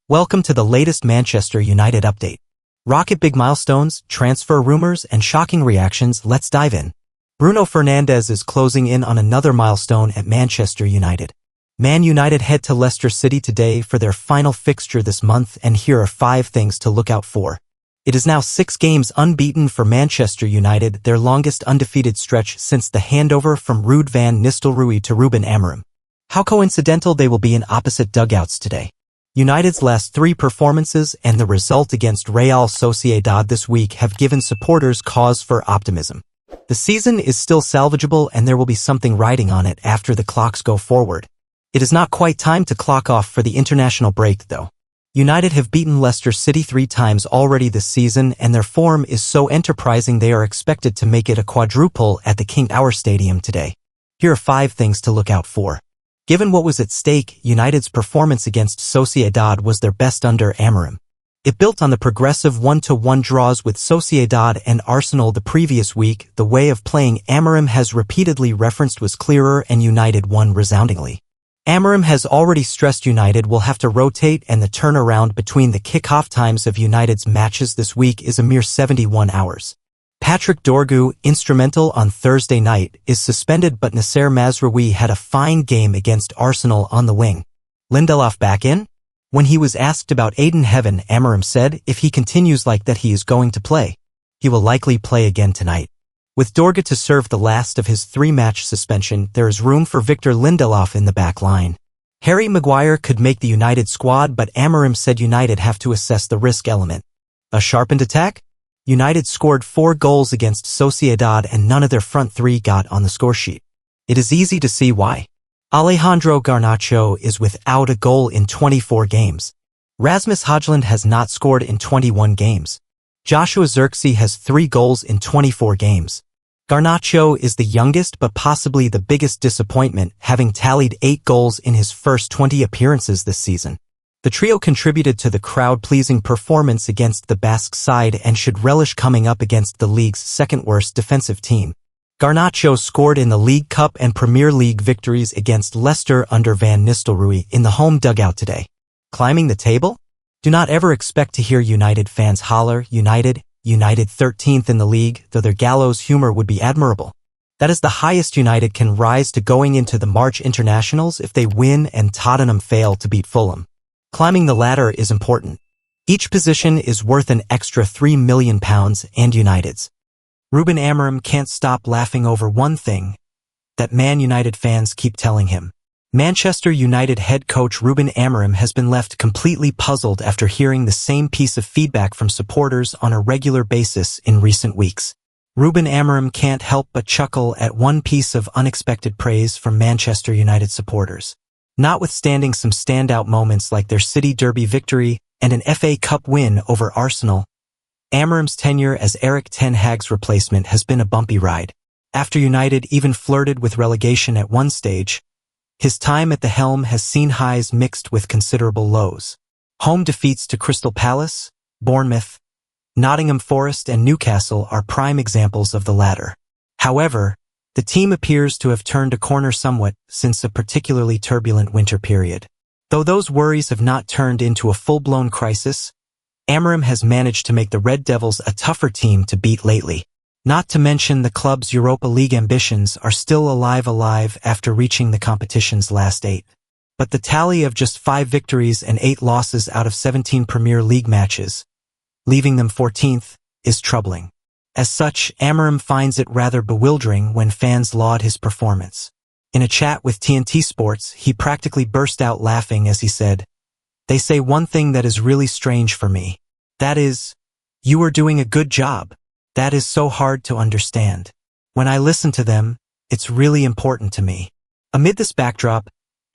Welcome to the latest Manchester United update. Rocket big milestones, transfer rumors, and shocking reactions. Let's dive in. Bruno Fernandes is closing in on another milestone at Manchester United. Man United head to Leicester City today for their final fixture this month, and here are 5 things to look out for. It is now 6 games unbeaten for Manchester United, their longest undefeated stretch since the handover from Ruud van Nistelrooy to Ruben Amorim. How coincidental they will be in opposite dugouts today. United's last 3 performances and the result against Real Sociedad this week have given supporters cause for optimism. The season is still salvageable and there will be something riding on it after the clocks go forward. It is not quite time to clock off for the international break, though. United have beaten Leicester City 3 times already this season, and their form is so enterprising they are expected to make it a quadruple at the King Power Stadium today. Here are 5 things to look out for. Given what was at stake, United's performance against Sociedad was their best under Amorim. It built on the progressive 1-1 draws with Sociedad and Arsenal the previous week. The way of playing Amorim has repeatedly referenced was clearer, and United won resoundingly. Amorim has already stressed United will have to rotate, and the turnaround between the kick-off times of United's matches this week is a mere 71 hours. Patrick Dorgu, instrumental on Thursday night, is suspended, but Nasser Mazraoui had a fine game against Arsenal on the wing. Lindelof back in? When he was asked about Aiden Heaven, Amorim said if he continues like that he is going to play. He will likely play again tonight. With Dorgu to serve the last of his 3-match suspension, there is room for Victor Lindelof in the back line. Harry Maguire could make the United squad, but Amorim said United have to assess the risk element. A sharpened attack? United scored 4 goals against Sociedad and none of their front 3 got on the scoresheet. It is easy to see why. Alejandro Garnacho is without a goal in 24 games. Rasmus Højlund has not scored in 21 games. Joshua Zirkzee has 3 goals in 24 games. Garnacho is the youngest but possibly the biggest disappointment, having tallied 8 goals in his first 20 appearances this season. The trio contributed to the crowd-pleasing performance against the Basque side and should relish coming up against the league's second-worst defensive team. Garnacho scored in the League Cup and Premier League victories against Leicester under Van Nistelrooy in the home dugout today. Climbing the table? Do not ever expect to hear United fans holler, United 13th in the league, though their gallows humor would be admirable. That is the highest United can rise to going into the March internationals if they win and Tottenham fail to beat Fulham. Climbing the ladder is important. Each position is worth an extra £3 million, and United's. Ruben Amorim can't stop laughing over one thing that Man United fans keep telling him. Manchester United head coach Ruben Amorim has been left completely puzzled after hearing the same piece of feedback from supporters on a regular basis in recent weeks. Ruben Amorim can't help but chuckle at one piece of unexpected praise from Manchester United supporters. Notwithstanding some standout moments like their City Derby victory and an FA Cup win over Arsenal, Amorim's tenure as Erik ten Hag's replacement has been a bumpy ride. After United even flirted with relegation at one stage, his time at the helm has seen highs mixed with considerable lows. Home defeats to Crystal Palace, Bournemouth, Nottingham Forest and Newcastle are prime examples of the latter. However, the team appears to have turned a corner somewhat since a particularly turbulent winter period. Though those worries have not turned into a full-blown crisis, Amorim has managed to make the Red Devils a tougher team to beat lately. Not to mention the club's Europa League ambitions are still alive after reaching the competition's last 8. But the tally of just 5 victories and 8 losses out of 17 Premier League matches, leaving them 14th, is troubling. As such, Amorim finds it rather bewildering when fans laud his performance. In a chat with TNT Sports, he practically burst out laughing as he said, "They say one thing that is really strange for me. That is, you are doing a good job. That is so hard to understand. When I listen to them, it's really important to me." Amid this backdrop,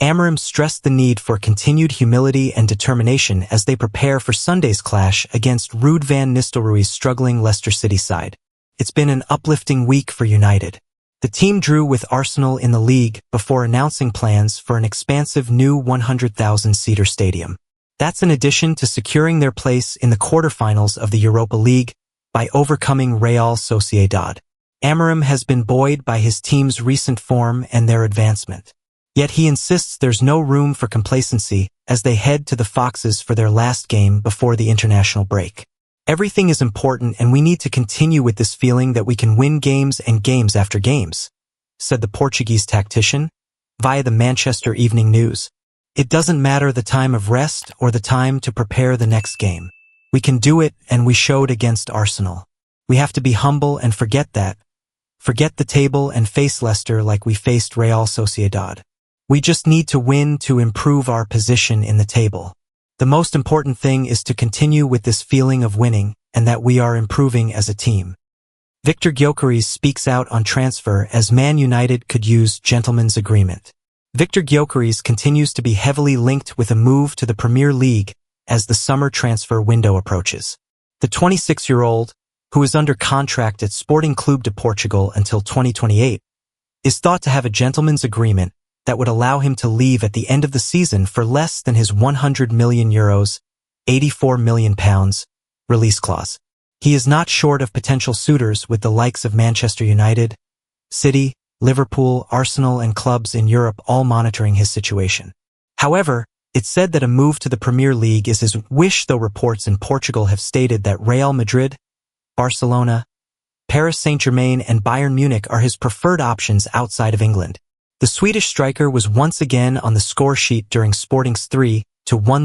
Amorim stressed the need for continued humility and determination as they prepare for Sunday's clash against Ruud van Nistelrooy's struggling Leicester City side. It's been an uplifting week for United. The team drew with Arsenal in the league before announcing plans for an expansive new 100,000-seater stadium. That's in addition to securing their place in the quarterfinals of the Europa League by overcoming Real Sociedad. Amorim has been buoyed by his team's recent form and their advancement. Yet he insists there's no room for complacency, as they head to the Foxes for their last game before the international break. Everything is important and we need to continue with this feeling that we can win games and games after games, said the Portuguese tactician via the Manchester Evening News. It doesn't matter the time of rest or the time to prepare the next game. We can do it, and we showed against Arsenal. We have to be humble and forget that. Forget the table and face Leicester like we faced Real Sociedad. We just need to win to improve our position in the table. The most important thing is to continue with this feeling of winning and that we are improving as a team. Viktor Gyokeres speaks out on transfer as Man United could use gentleman's agreement. Viktor Gyokeres continues to be heavily linked with a move to the Premier League as the summer transfer window approaches. The 26-year-old, who is under contract at Sporting Clube de Portugal until 2028, is thought to have a gentleman's agreement that would allow him to leave at the end of the season for less than his €100 million, £84 million, release clause. He is not short of potential suitors with the likes of Manchester United, City, Liverpool, Arsenal, and clubs in Europe all monitoring his situation. However, it's said that a move to the Premier League is his wish, though reports in Portugal have stated that Real Madrid, Barcelona, Paris Saint-Germain, and Bayern Munich are his preferred options outside of England. The Swedish striker was once again on the score sheet during Sporting's 3-1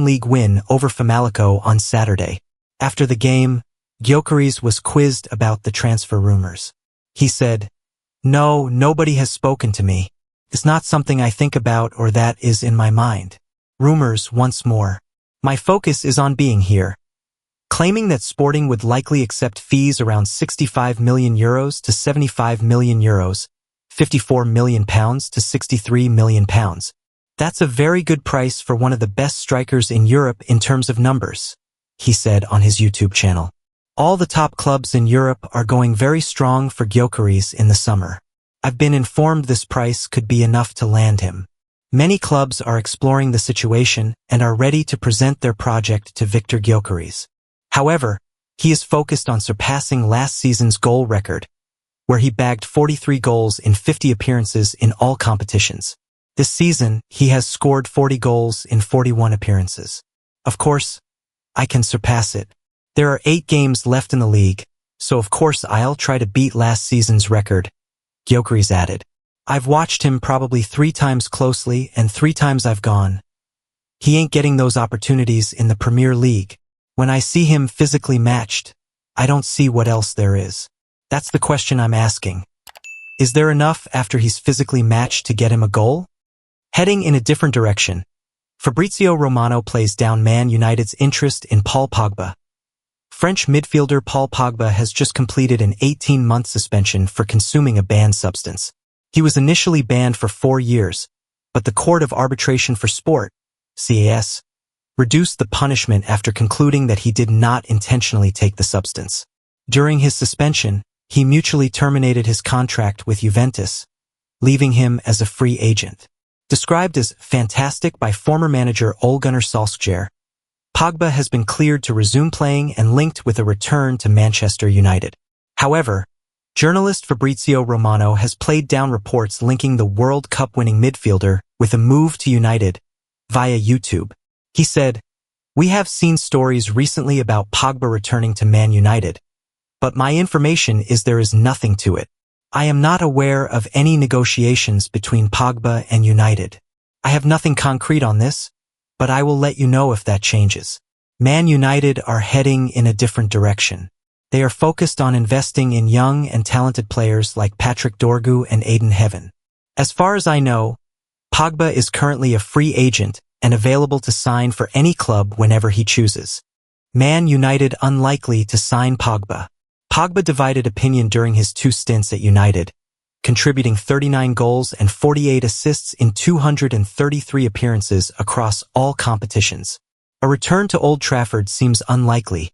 league win over Famalicão on Saturday. After the game, Gyokeres was quizzed about the transfer rumors. He said, "No, nobody has spoken to me. It's not something I think about or that is in my mind. Rumors once more. My focus is on being here." Claiming that Sporting would likely accept fees around €65 million to €75 million, £54 million to £63 million. That's a very good price for one of the best strikers in Europe in terms of numbers, he said on his YouTube channel. All the top clubs in Europe are going very strong for Gyokeres in the summer. I've been informed this price could be enough to land him. Many clubs are exploring the situation and are ready to present their project to Viktor Gyokeres. However, he is focused on surpassing last season's goal record, where he bagged 43 goals in 50 appearances in all competitions. This season, he has scored 40 goals in 41 appearances. Of course, I can surpass it. There are 8 games left in the league, so of course I'll try to beat last season's record, Gyokeres added. I've watched him probably 3 times closely and 3 times I've gone. He ain't getting those opportunities in the Premier League. When I see him physically matched, I don't see what else there is. That's the question I'm asking. Is there enough after he's physically matched to get him a goal? Heading in a different direction, Fabrizio Romano plays down Man United's interest in Paul Pogba. French midfielder Paul Pogba has just completed an 18-month suspension for consuming a banned substance. He was initially banned for 4 years, but the Court of Arbitration for Sport, CAS, reduced the punishment after concluding that he did not intentionally take the substance. During his suspension, he mutually terminated his contract with Juventus, leaving him as a free agent. Described as fantastic by former manager Ole Gunnar Solskjaer, Pogba has been cleared to resume playing and linked with a return to Manchester United. However, journalist Fabrizio Romano has played down reports linking the World Cup-winning midfielder with a move to United via YouTube. He said, "We have seen stories recently about Pogba returning to Man United, but my information is there is nothing to it. I am not aware of any negotiations between Pogba and United. I have nothing concrete on this, but I will let you know if that changes." Man United are heading in a different direction. They are focused on investing in young and talented players like Patrick Dorgu and Aiden Heaven. As far as I know, Pogba is currently a free agent and available to sign for any club whenever he chooses. Man United unlikely to sign Pogba. Pogba divided opinion during his 2 stints at United, contributing 39 goals and 48 assists in 233 appearances across all competitions. A return to Old Trafford seems unlikely,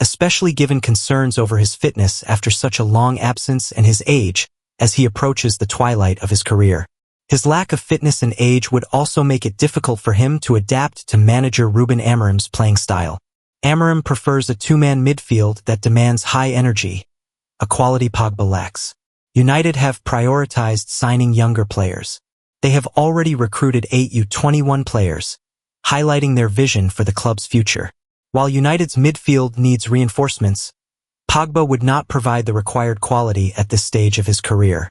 especially given concerns over his fitness after such a long absence and his age as he approaches the twilight of his career. His lack of fitness and age would also make it difficult for him to adapt to manager Ruben Amorim's playing style. Amorim prefers a 2-man midfield that demands high energy, a quality Pogba lacks. United have prioritized signing younger players. They have already recruited 8 U21 players, highlighting their vision for the club's future. While United's midfield needs reinforcements, Pogba would not provide the required quality at this stage of his career.